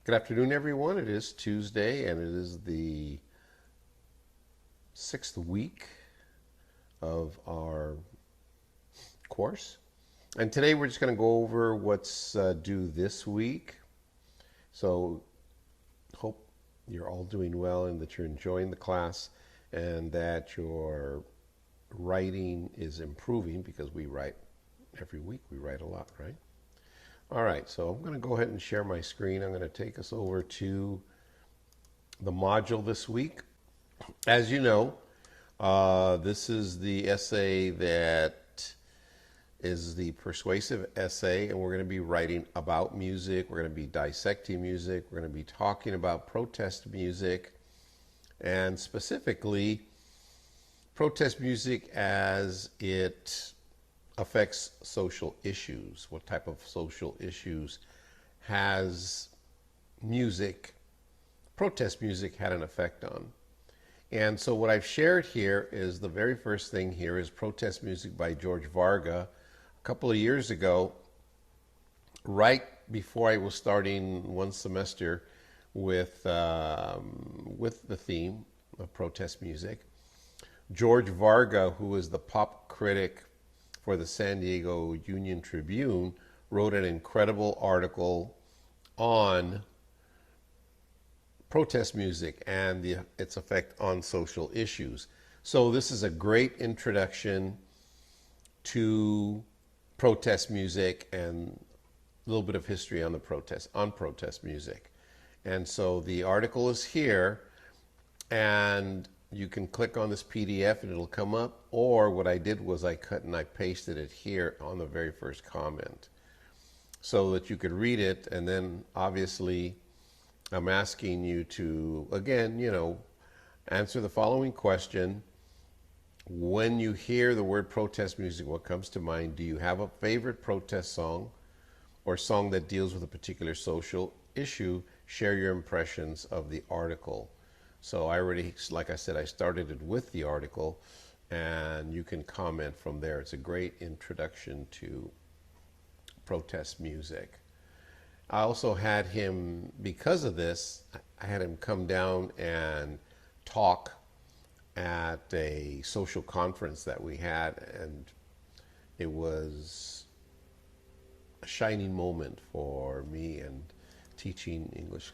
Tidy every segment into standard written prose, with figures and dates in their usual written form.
Good afternoon, everyone. It is Tuesday, and it is the sixth week of our course. And today we're just going to go over what's due this week. So, hope you're all doing well and that you're enjoying the class and that your writing is improving because we write every week. We write a lot, right? All right, so I'm going to go ahead and share my screen. I'm going to take us over to the module this week. As you know, this is the essay that is the persuasive essay, and we're going to be writing about music. We're going to be dissecting music. We're going to be talking about protest music, and specifically protest music as it affects social issues. What type of social issues has protest music had an effect on? And so what I've shared here is the very first thing here is protest music by George Varga. A couple of years ago, right before I was starting one semester with the theme of protest music, George Varga, who is the pop critic for the San Diego Union Tribune, wrote an incredible article on protest music and its effect on social issues. So this is a great introduction to protest music and a little bit of history on protest music. And so the article is here, and you can click on this PDF and it'll come up, or what I did was I cut and I pasted it here on the very first comment so that you could read it. And then obviously I'm asking you to, again, answer the following question. When you hear the word protest music, what comes to mind? Do you have a favorite protest song or song that deals with a particular social issue? Share your impressions of the article. So I already, like I said, I started it with the article, and you can comment from there. It's a great introduction to protest music. I also had him, because of this, I had him come down and talk at a social conference that we had, and it was a shining moment for me and teaching English.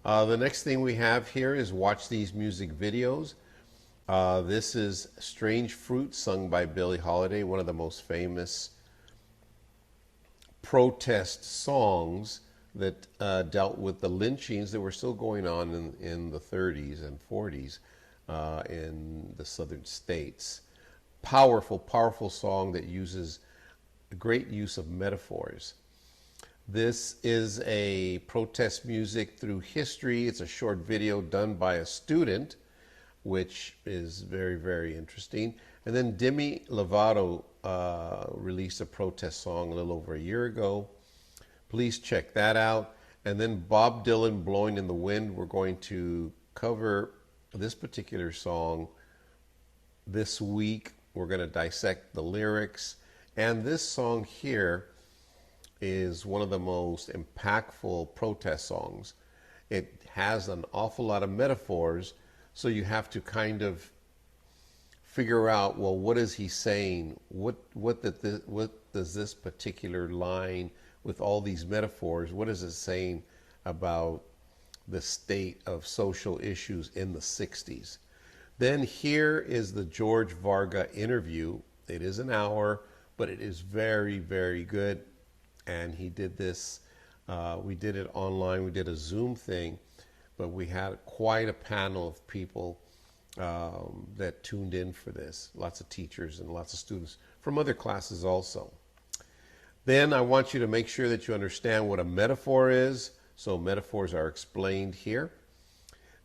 The next thing we have here is watch these music videos. This is Strange Fruit, sung by Billie Holiday, one of the most famous protest songs that dealt with the lynchings that were still going on in the 30s and 40s in the southern states. Powerful, powerful song that uses a great use of metaphors. This is a protest music through history. It's a short video done by a student, which is very, very interesting. And then Demi Lovato released a protest song a little over a year ago. Please check that out. And then Bob Dylan, Blowing in the Wind. We're going to cover this particular song this week. We're going to dissect the lyrics. And this song here is one of the most impactful protest songs. It has an awful lot of metaphors, so you have to kind of figure out, well, what is he saying? What does this particular line with all these metaphors, what is it saying about the state of social issues in the 60s? Then here is the George Varga interview. It is an hour, but it is very, very good. And he did this, we did it online, we did a Zoom thing, but we had quite a panel of people that tuned in for this. Lots of teachers and lots of students from other classes also. Then I want you to make sure that you understand what a metaphor is. So metaphors are explained here.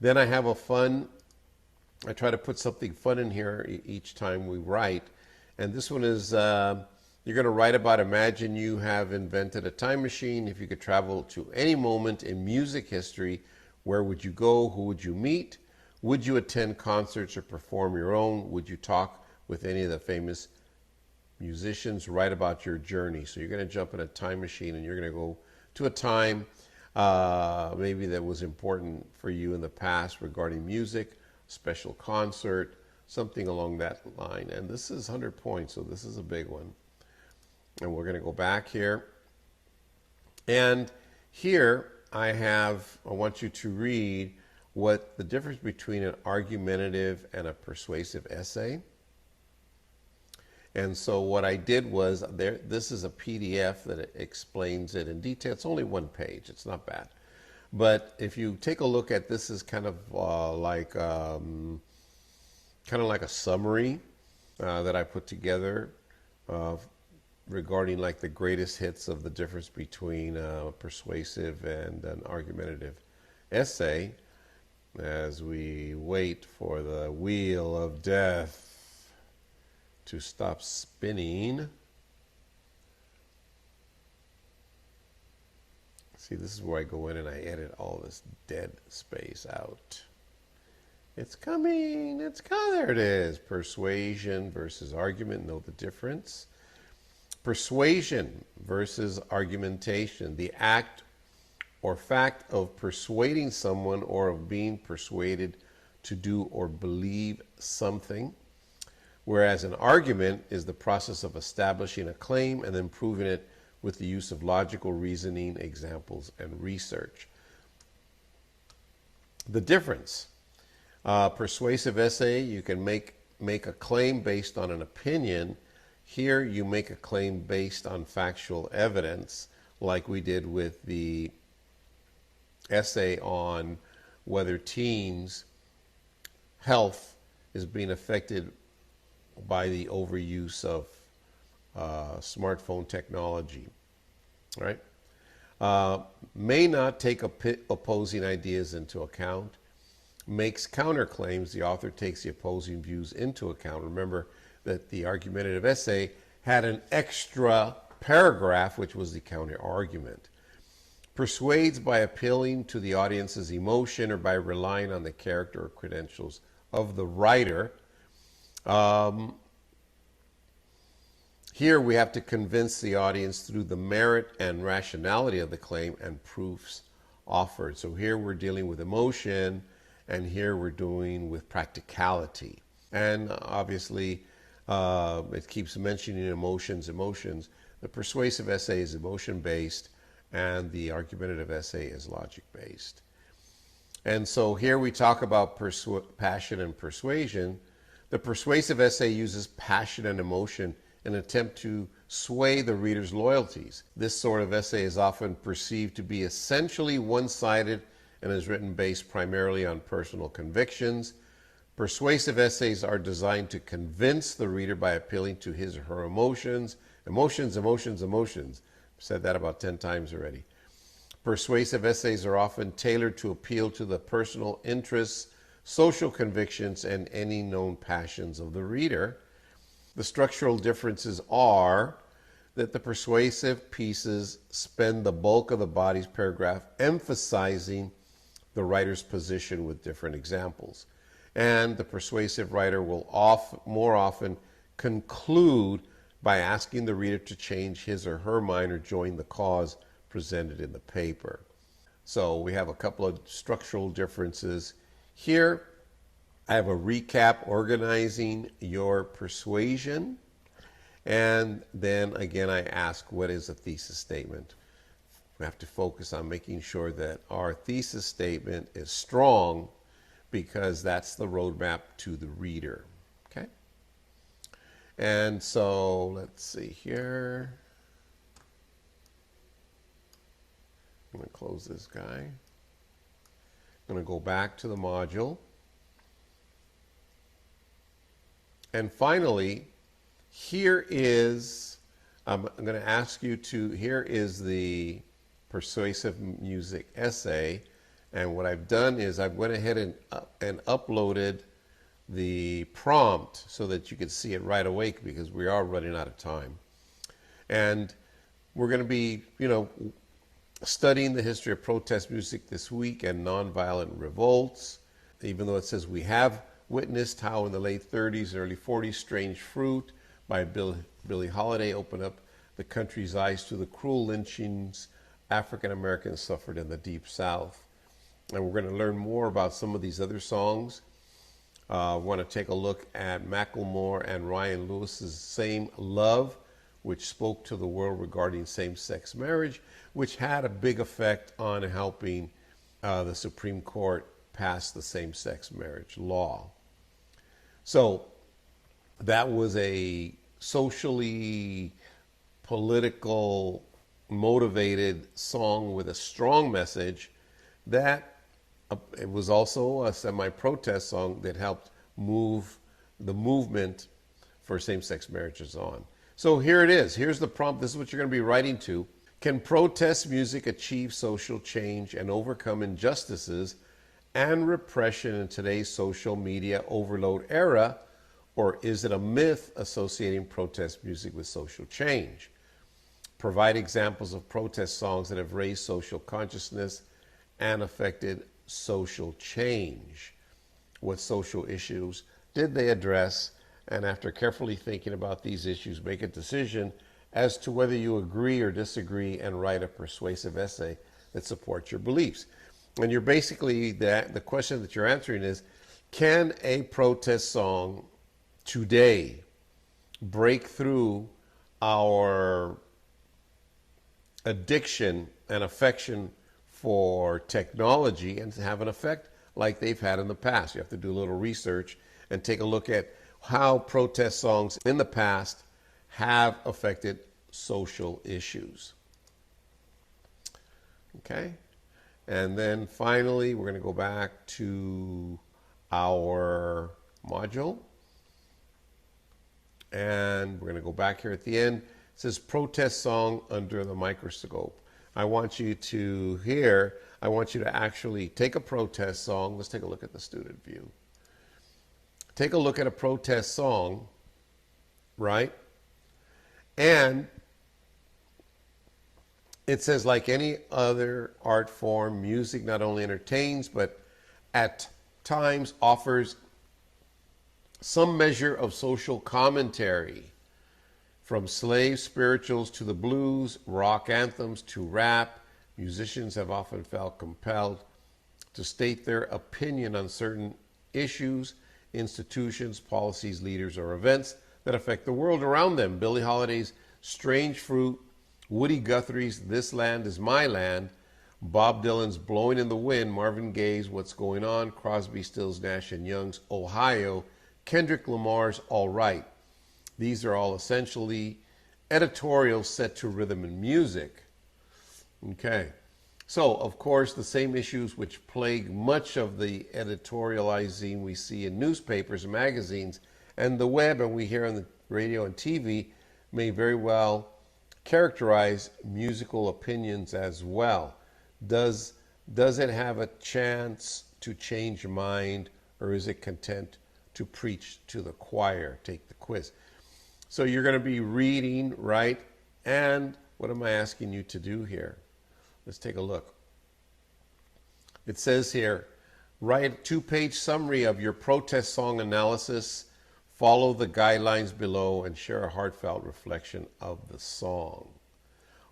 Then I have I try to put something fun in here each time we write. And this one is, you're going to write about, imagine you have invented a time machine. If you could travel to any moment in music history, where would you go? Who would you meet? Would you attend concerts or perform your own? Would you talk with any of the famous musicians? Write about your journey. So you're going to jump in a time machine and you're going to go to a time maybe that was important for you in the past regarding music, special concert, something along that line. And this is 100 points, so this is a big one. And we're going to go back here. And here I want you to read what the difference between an argumentative and a persuasive essay. And so what I did was, this is a PDF that explains it in detail. It's only one page. It's not bad. But if you take a look at this, is kind of like a summary that I put together regarding like the greatest hits of the difference between a persuasive and an argumentative essay, as we wait for the wheel of death to stop spinning. See, this is where I go in and I edit all this dead space out. It's coming, there it is. Persuasion versus argument, know the difference. Persuasion versus argumentation, the act or fact of persuading someone or of being persuaded to do or believe something. Whereas an argument is the process of establishing a claim and then proving it with the use of logical reasoning, examples, and research. The difference. Persuasive essay, you can make a claim based on an opinion. Here you make a claim based on factual evidence, like we did with the essay on whether teens' health is being affected by the overuse of smartphone technology, right? May not take opposing ideas into account, makes counterclaims. The author takes the opposing views into account. Remember that the argumentative essay had an extra paragraph, which was the counter argument. Persuades by appealing to the audience's emotion or by relying on the character or credentials of the writer. Here we have to convince the audience through the merit and rationality of the claim and proofs offered. So here we're dealing with emotion, and here we're doing with practicality. And obviously, it keeps mentioning emotions. The persuasive essay is emotion-based, and the argumentative essay is logic-based. And so here we talk about passion and persuasion. The persuasive essay uses passion and emotion in an attempt to sway the reader's loyalties. This sort of essay is often perceived to be essentially one-sided and is written based primarily on personal convictions. Persuasive essays are designed to convince the reader by appealing to his or her emotions. Emotions. I've said that about 10 times already. Persuasive essays are often tailored to appeal to the personal interests, social convictions, and any known passions of the reader. The structural differences are that the persuasive pieces spend the bulk of the body's paragraph emphasizing the writer's position with different examples. And the persuasive writer will more often conclude by asking the reader to change his or her mind or join the cause presented in the paper. So we have a couple of structural differences here. I have a recap organizing your persuasion. And then again, I ask, what is a thesis statement? We have to focus on making sure that our thesis statement is strong, because that's the roadmap to the reader. Okay? And so let's see here. I'm going to close this guy. I'm going to go back to the module. And finally, here is, I'm going to ask you to, here is the persuasive music essay. And what I've done is I've went ahead and uploaded the prompt so that you can see it right away, because we are running out of time. And we're going to be, studying the history of protest music this week and nonviolent revolts. Even though it says we have witnessed how in the late 30s, early 40s, Strange Fruit by Billie Holiday opened up the country's eyes to the cruel lynchings African Americans suffered in the Deep South. And we're going to learn more about some of these other songs. I want to take a look at Macklemore and Ryan Lewis's Same Love, which spoke to the world regarding same-sex marriage, which had a big effect on helping the Supreme Court pass the same-sex marriage law. So that was a socially political motivated song with a strong message that it was also a semi-protest song that helped move the movement for same-sex marriages on. So here it is. Here's the prompt. This is what you're going to be writing to. Can protest music achieve social change and overcome injustices and repression in today's social media overload era, or is it a myth associating protest music with social change? Provide examples of protest songs that have raised social consciousness and affected social change. What social issues did they address? And after carefully thinking about these issues, make a decision as to whether you agree or disagree and write a persuasive essay that supports your beliefs. And you're basically, the question that you're answering is, can a protest song today break through our addiction and affection for technology and have an effect like they've had in the past? You have to do a little research and take a look at how protest songs in the past have affected social issues. Okay? And then finally, we're going to go back to our module. And we're going to go back here at the end. It says protest song under the microscope. I want you to actually take a protest song. Let's take a look at the student view. Take a look at a protest song, right? And it says, like any other art form, music not only entertains, but at times offers some measure of social commentary. From slave spirituals to the blues, rock anthems to rap, musicians have often felt compelled to state their opinion on certain issues, institutions, policies, leaders, or events that affect the world around them. Billie Holiday's Strange Fruit, Woody Guthrie's This Land Is My Land, Bob Dylan's Blowing in the Wind, Marvin Gaye's What's Going On, Crosby, Stills, Nash & Young's Ohio, Kendrick Lamar's All Right. These are all essentially editorials set to rhythm and music. Okay. So, of course, the same issues which plague much of the editorializing we see in newspapers and magazines and the web and we hear on the radio and TV may very well characterize musical opinions as well. Does it have a chance to change your mind, or is it content to preach to the choir? Take the quiz. So you're going to be reading, right? And what am I asking you to do here? Let's take a look. It says here, write a 2-page summary of your protest song analysis, follow the guidelines below, and share a heartfelt reflection of the song.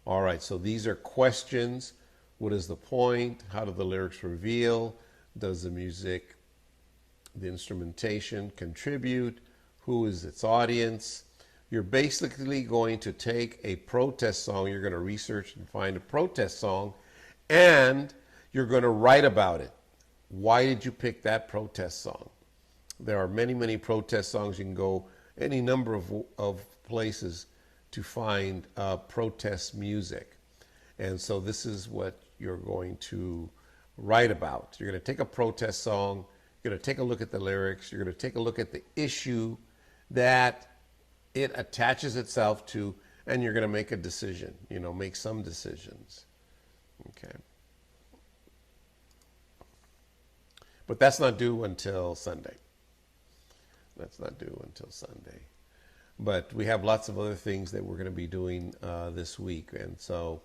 All right, so these are questions. What is the point? How do the lyrics reveal? Does the music, the instrumentation contribute? Who is its audience? You're basically going to take a protest song, you're going to research and find a protest song, and you're going to write about it. Why did you pick that protest song? There are many, many protest songs. You can go any number of places to find protest music. And so this is what you're going to write about. You're going to take a protest song, you're going to take a look at the lyrics, you're going to take a look at the issue that it attaches itself to, and you're going to make a decision, make some decisions. Okay. But that's not due until Sunday. That's not due until Sunday. But we have lots of other things that we're going to be doing this week. And so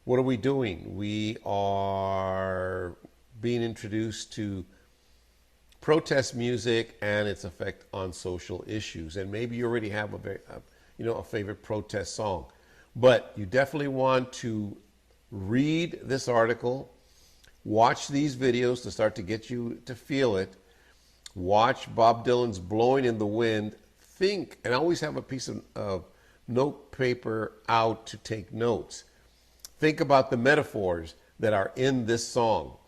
what are we doing? We are being introduced to protest music and its effect on social issues. And maybe you already have a favorite protest song. But you definitely want to read this article, watch these videos to start to get you to feel it, watch Bob Dylan's Blowing in the Wind, think, and always have a piece of note paper out to take notes. Think about the metaphors that are in this song.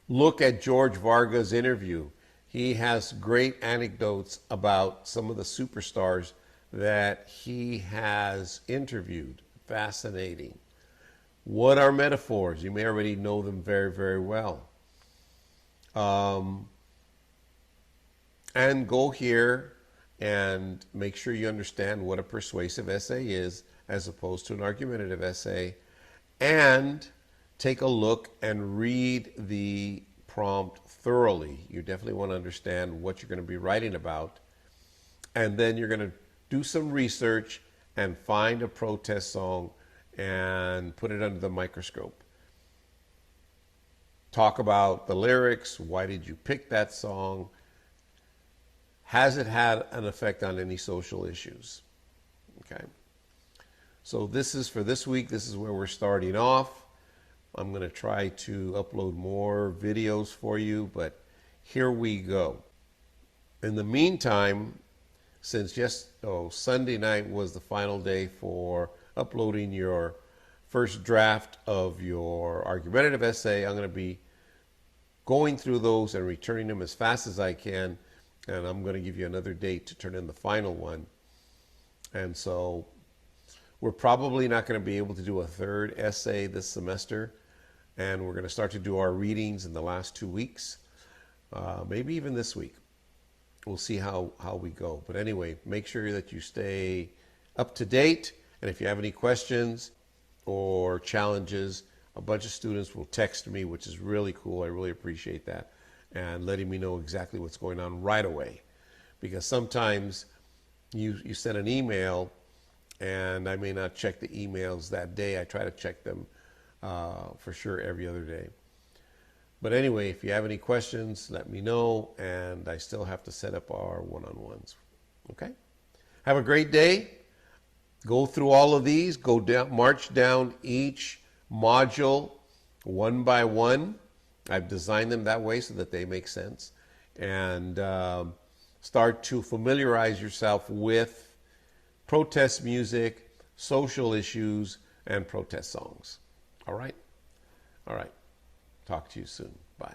Look at George Varga's interview. He has great anecdotes about some of the superstars that he has interviewed. Fascinating. What are metaphors? You may already know them very, very well. And go here and make sure you understand what a persuasive essay is as opposed to an argumentative essay. And take a look and read the prompt thoroughly. You definitely want to understand what you're going to be writing about. And then you're going to do some research and find a protest song and put it under the microscope. Talk about the lyrics. Why did you pick that song? Has it had an effect on any social issues? Okay. So this is for this week. This is where we're starting off. I'm going to try to upload more videos for you, but here we go. In the meantime, since Sunday night was the final day for uploading your first draft of your argumentative essay, I'm going to be going through those and returning them as fast as I can, and I'm going to give you another date to turn in the final one. And so we're probably not going to be able to do a third essay this semester, and we're going to start to do our readings in the last 2 weeks, maybe even this week. We'll see how we go. But anyway, make sure that you stay up to date, and if you have any questions or challenges, a bunch of students will text me, which is really cool. I really appreciate that, and letting me know exactly what's going on right away. Because sometimes you send an email, and I may not check the emails that day. I try to check them for sure every other day. But anyway, if you have any questions, let me know, and I still have to set up our one-on-ones. Okay? Have a great day. Go through all of these. Go down, march down each module one by one. I've designed them that way so that they make sense. And start to familiarize yourself with protest music, social issues, and protest songs. All right? All right. Talk to you soon. Bye.